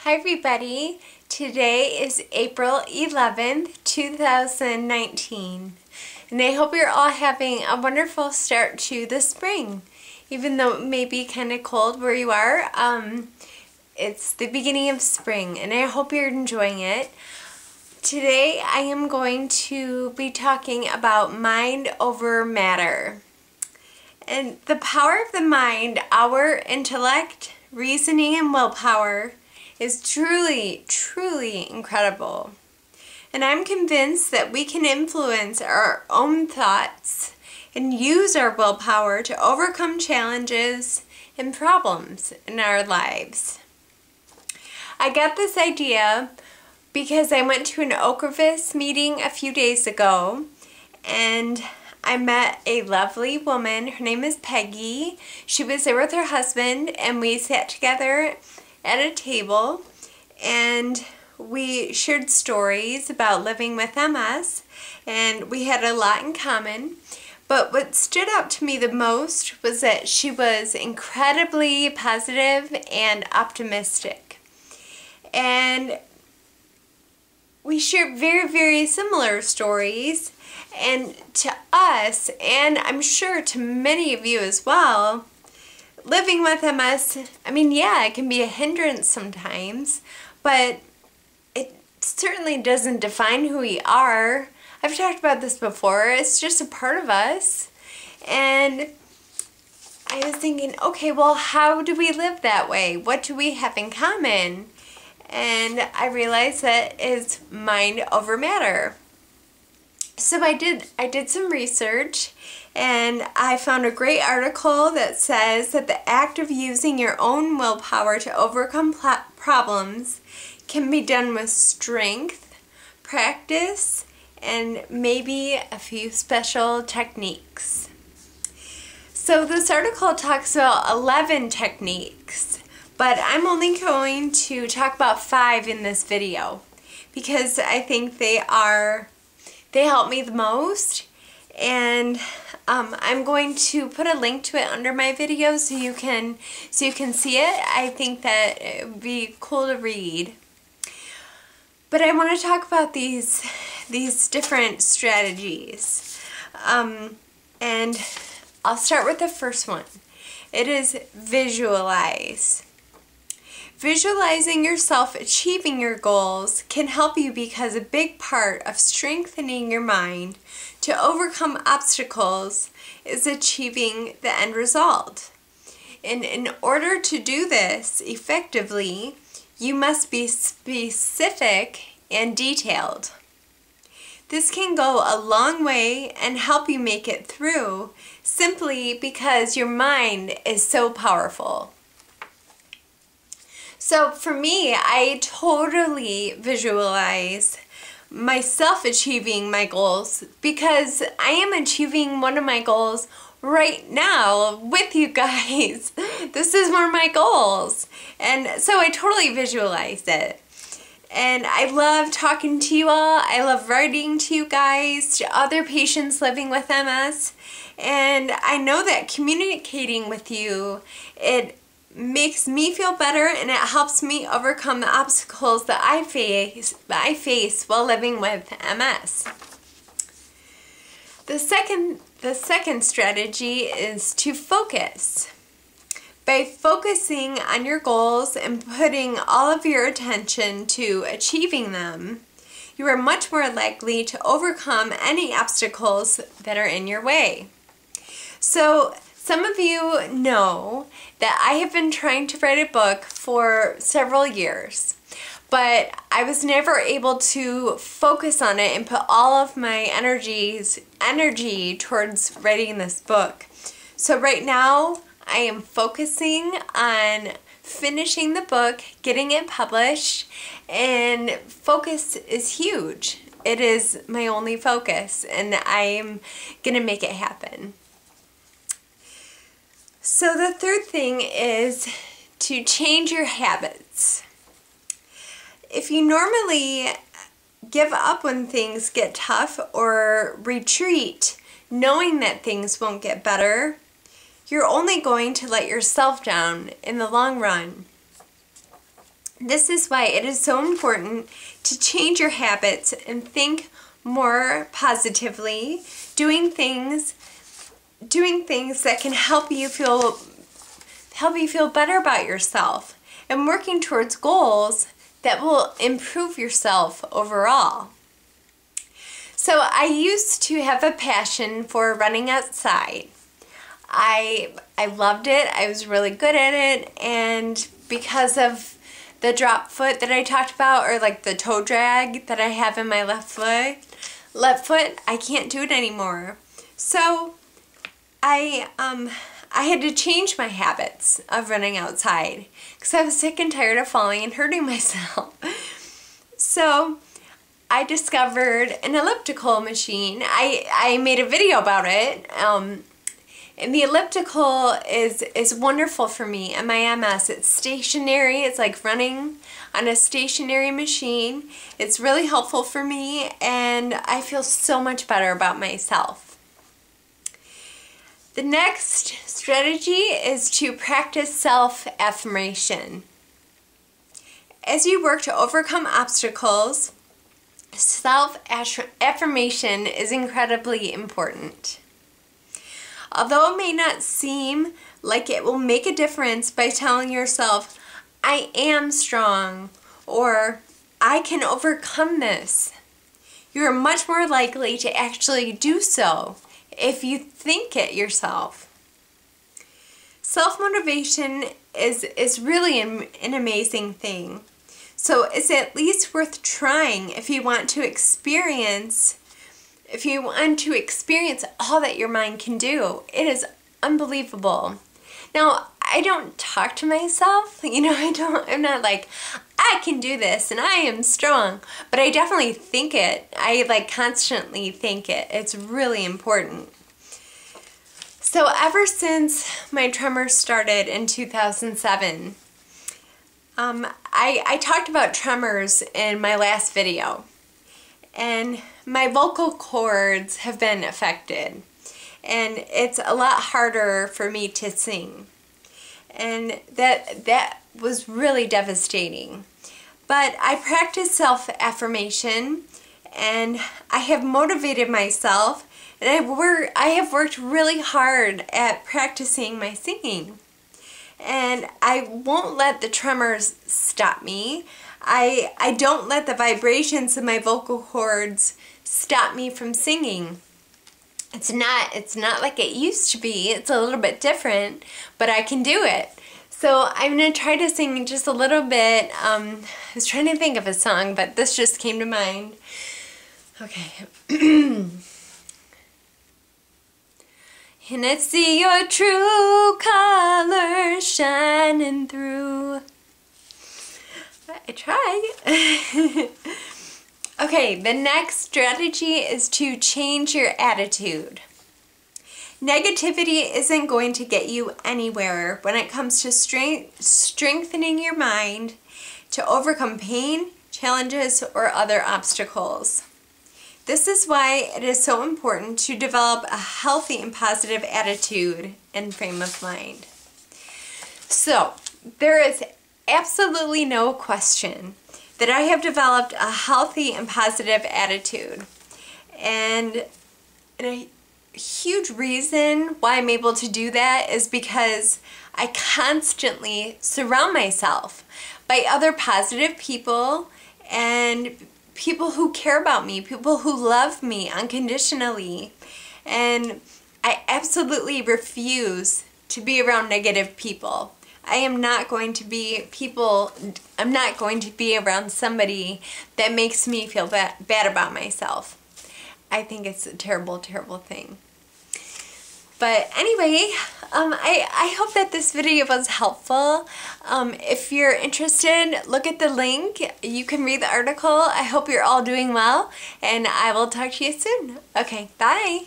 Hi everybody, today is April 11th, 2019, and I hope you're all having a wonderful start to the spring. Even though it may be kind of cold where you are, it's the beginning of spring and I hope you're enjoying it. Today I am going to be talking about mind over matter. And the power of the mind, our intellect, reasoning, and willpower is truly, truly incredible. And I'm convinced that we can influence our own thoughts and use our willpower to overcome challenges and problems in our lives. I got this idea because I went to an Oakville meeting a few days ago and I met a lovely woman. Her name is Peggy. She was there with her husband and we sat together at a table and we shared stories about living with MS, and we had a lot in common. But what stood out to me the most was that she was incredibly positive and optimistic. And we shared very, very similar stories, and to us, and I'm sure to many of you as well, living with MS, I mean, yeah, it can be a hindrance sometimes, but it certainly doesn't define who we are. I've talked about this before. It's just a part of us. And I was thinking, okay, well, how do we live that way? What do we have in common? And I realized that it's mind over matter. So I did some research and I found a great article that says that the act of using your own willpower to overcome problems can be done with strength, practice, and maybe a few special techniques. So this article talks about 11 techniques, but I'm only going to talk about 5 in this video because I think they help me the most, and I'm going to put a link to it under my video so you can see it. I think that it would be cool to read. But I want to talk about these different strategies. And I'll start with the first one. It is visualize. Visualizing yourself achieving your goals can help you because a big part of strengthening your mind to overcome obstacles is achieving the end result. And in order to do this effectively, you must be specific and detailed. This can go a long way and help you make it through simply because your mind is so powerful. So for me, I totally visualize myself achieving my goals because I am achieving one of my goals right now with you guys. This is one of my goals. And so I totally visualize it. And I love talking to you all. I love writing to you guys, to other patients living with MS. And I know that communicating with you, it makes me feel better and it helps me overcome the obstacles that I face while living with MS. The second strategy is to focus. By focusing on your goals and putting all of your attention to achieving them, you are much more likely to overcome any obstacles that are in your way. So some of you know that I have been trying to write a book for several years, but I was never able to focus on it and put all of my energy towards writing this book. So right now I am focusing on finishing the book, getting it published, and focus is huge. It is my only focus and I'm gonna make it happen. So the third thing is to change your habits. If you normally give up when things get tough or retreat knowing that things won't get better, you're only going to let yourself down in the long run. This is why it is so important to change your habits and think more positively, doing things that can help you feel better about yourself, and working towards goals that will improve yourself overall. So I used to have a passion for running outside. I loved it. I was really good at it, and because of the drop foot that I talked about, or like the toe drag that I have in my left foot, I can't do it anymore. So I had to change my habits of running outside because I was sick and tired of falling and hurting myself. So I discovered an elliptical machine. I made a video about it. And the elliptical is wonderful for me and my MS. It's stationary. It's like running on a stationary machine. It's really helpful for me, and I feel so much better about myself. The next strategy is to practice self-affirmation. As you work to overcome obstacles, self-affirmation is incredibly important. Although it may not seem like it will make a difference by telling yourself, I am strong, or I can overcome this, you are much more likely to actually do so if you think it yourself. Self-motivation is really an amazing thing. So it's at least worth trying if you want to experience all that your mind can do. It is unbelievable. Now, I don't talk to myself, I'm not like, I can do this and I am strong, but I definitely think it. I constantly think it. It's really important. So ever since my tremors started in 2007, I talked about tremors in my last video. And my vocal cords have been affected, and it's a lot harder for me to sing, and that was really devastating. But I practice self-affirmation, and I have motivated myself, and I have worked really hard at practicing my singing, and I won't let the tremors stop me. I don't let the vibrations of my vocal cords stop me from singing. It's not like it used to be. It's a little bit different, but I can do it. So I'm going to try to sing just a little bit. I was trying to think of a song, but this just came to mind. Okay. And I see your true colors shining through. I try. Okay, the next strategy is to change your attitude. Negativity isn't going to get you anywhere when it comes to strengthening your mind to overcome pain, challenges, or other obstacles. This is why it is so important to develop a healthy and positive attitude and frame of mind. So, there is absolutely no question that I have developed a healthy and positive attitude. And a huge reason why I'm able to do that is because I constantly surround myself by other positive people and people who care about me, people who love me unconditionally. And I absolutely refuse to be around negative people. I am not going to be around somebody that makes me feel bad about myself. I think it's a terrible, terrible thing. But anyway, I hope that this video was helpful. If you're interested, look at the link. You can read the article. I hope you're all doing well, and I will talk to you soon. Okay, bye.